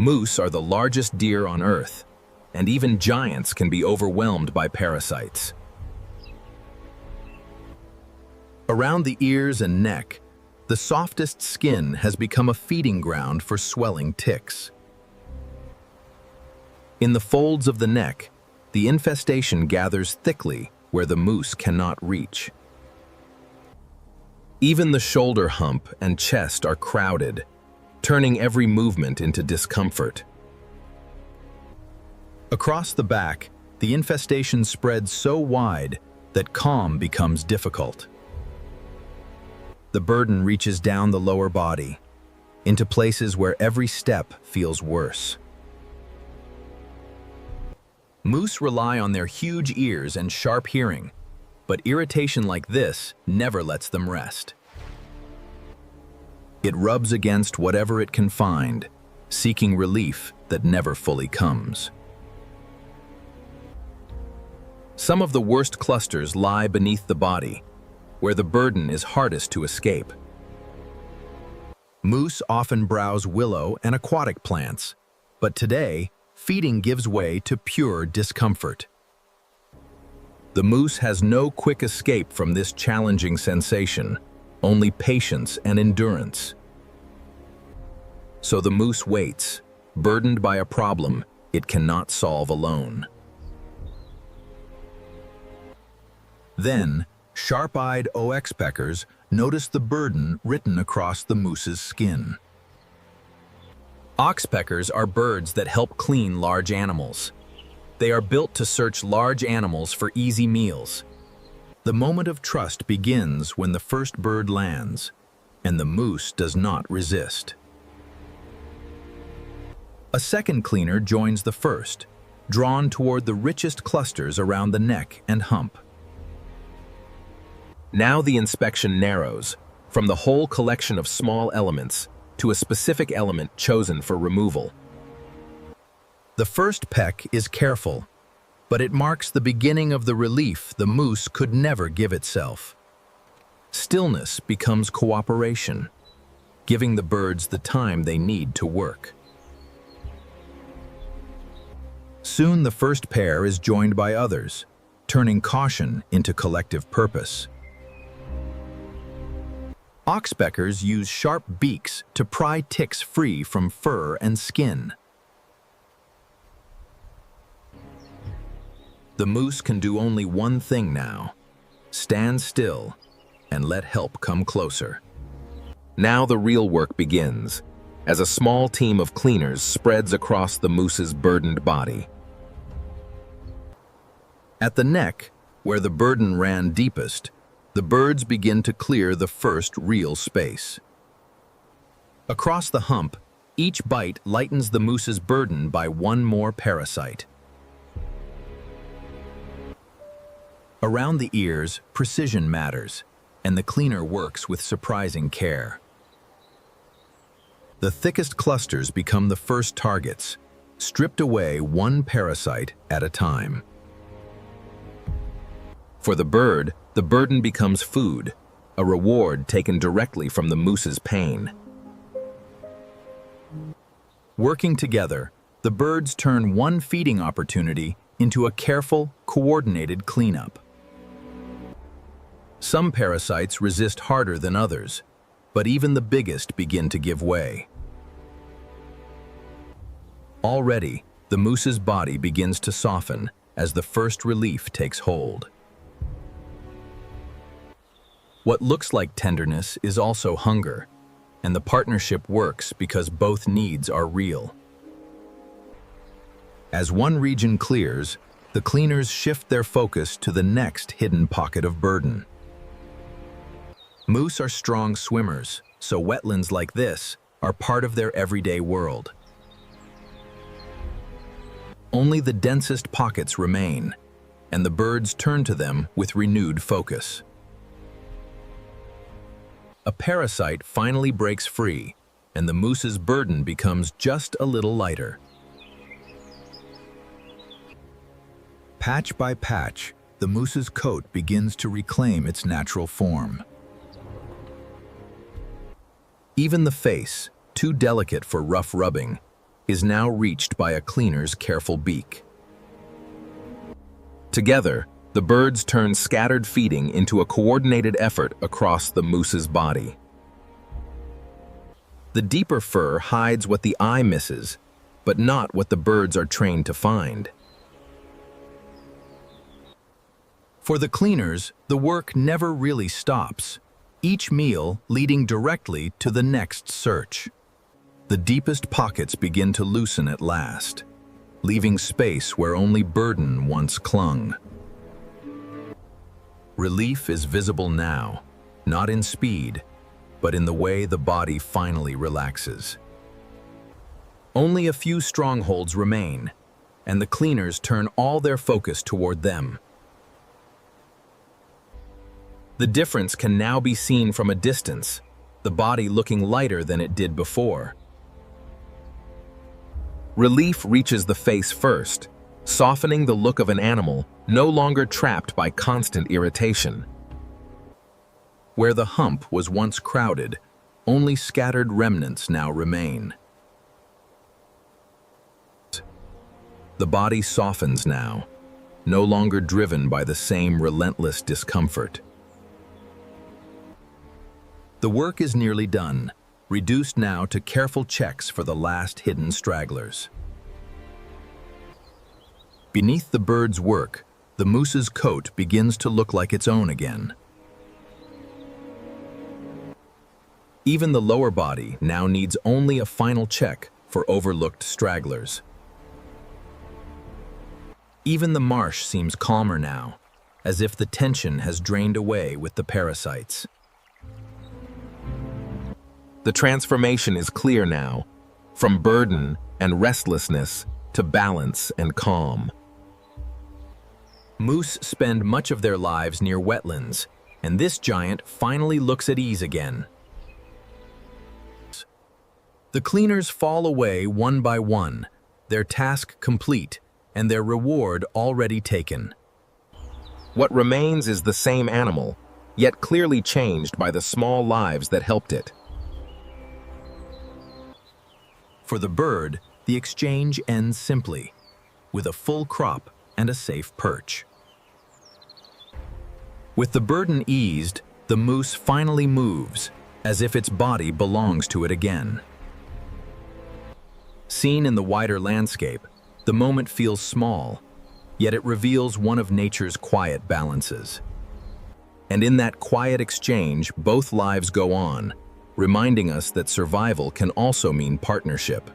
Moose are the largest deer on Earth, and even giants can be overwhelmed by parasites. Around the ears and neck, the softest skin has become a feeding ground for swelling ticks. In the folds of the neck, the infestation gathers thickly where the moose cannot reach. Even the shoulder hump and chest are crowded, turning every movement into discomfort. Across the back, the infestation spreads so wide that calm becomes difficult. The burden reaches down the lower body, into places where every step feels worse. Moose rely on their huge ears and sharp hearing, but irritation like this never lets them rest. It rubs against whatever it can find, seeking relief that never fully comes. Some of the worst clusters lie beneath the body, where the burden is hardest to escape. Moose often browse willow and aquatic plants, but today, feeding gives way to pure discomfort. The moose has no quick escape from this challenging sensation, only patience and endurance. So the moose waits, burdened by a problem it cannot solve alone. Then, sharp-eyed oxpeckers notice the burden written across the moose's skin. Oxpeckers are birds that help clean large animals. They are built to search large animals for easy meals. The moment of trust begins when the first bird lands, and the moose does not resist. A second cleaner joins the first, drawn toward the richest clusters around the neck and hump. Now the inspection narrows, from the whole collection of small elements to a specific element chosen for removal. The first peck is careful, but it marks the beginning of the relief the moose could never give itself. Stillness becomes cooperation, giving the birds the time they need to work. Soon the first pair is joined by others, turning caution into collective purpose. Oxpeckers use sharp beaks to pry ticks free from fur and skin. The moose can do only one thing now: stand still and let help come closer. Now the real work begins, as a small team of cleaners spreads across the moose's burdened body. At the neck, where the burden ran deepest, the birds begin to clear the first real space. Across the hump, each bite lightens the moose's burden by one more parasite. Around the ears, precision matters, and the cleaner works with surprising care. The thickest clusters become the first targets, stripped away one parasite at a time. For the bird, the burden becomes food, a reward taken directly from the moose's pain. Working together, the birds turn one feeding opportunity into a careful, coordinated cleanup. Some parasites resist harder than others, but even the biggest begin to give way. Already, the moose's body begins to soften as the first relief takes hold. What looks like tenderness is also hunger, and the partnership works because both needs are real. As one region clears, the cleaners shift their focus to the next hidden pocket of burden. Moose are strong swimmers, so wetlands like this are part of their everyday world. Only the densest pockets remain, and the birds turn to them with renewed focus. A parasite finally breaks free, and the moose's burden becomes just a little lighter. Patch by patch, the moose's coat begins to reclaim its natural form. Even the face, too delicate for rough rubbing, is now reached by a cleaner's careful beak. Together, the birds turn scattered feeding into a coordinated effort across the moose's body. The deeper fur hides what the eye misses, but not what the birds are trained to find. For the cleaners, the work never really stops, each meal leading directly to the next search. The deepest pockets begin to loosen at last, leaving space where only burden once clung. Relief is visible now, not in speed, but in the way the body finally relaxes. Only a few strongholds remain, and the cleaners turn all their focus toward them. The difference can now be seen from a distance, the body looking lighter than it did before. Relief reaches the face first, softening the look of an animal no longer trapped by constant irritation. Where the hump was once crowded, only scattered remnants now remain. The body softens now, no longer driven by the same relentless discomfort. The work is nearly done, reduced now to careful checks for the last hidden stragglers. Beneath the bird's work, the moose's coat begins to look like its own again. Even the lower body now needs only a final check for overlooked stragglers. Even the marsh seems calmer now, as if the tension has drained away with the parasites. The transformation is clear now, from burden and restlessness to balance and calm. Moose spend much of their lives near wetlands, and this giant finally looks at ease again. The cleaners fall away one by one, their task complete, and their reward already taken. What remains is the same animal, yet clearly changed by the small lives that helped it. For the bird, the exchange ends simply, with a full crop and a safe perch. With the burden eased, the moose finally moves, as if its body belongs to it again. Seen in the wider landscape, the moment feels small, yet it reveals one of nature's quiet balances. And in that quiet exchange, both lives go on, reminding us that survival can also mean partnership.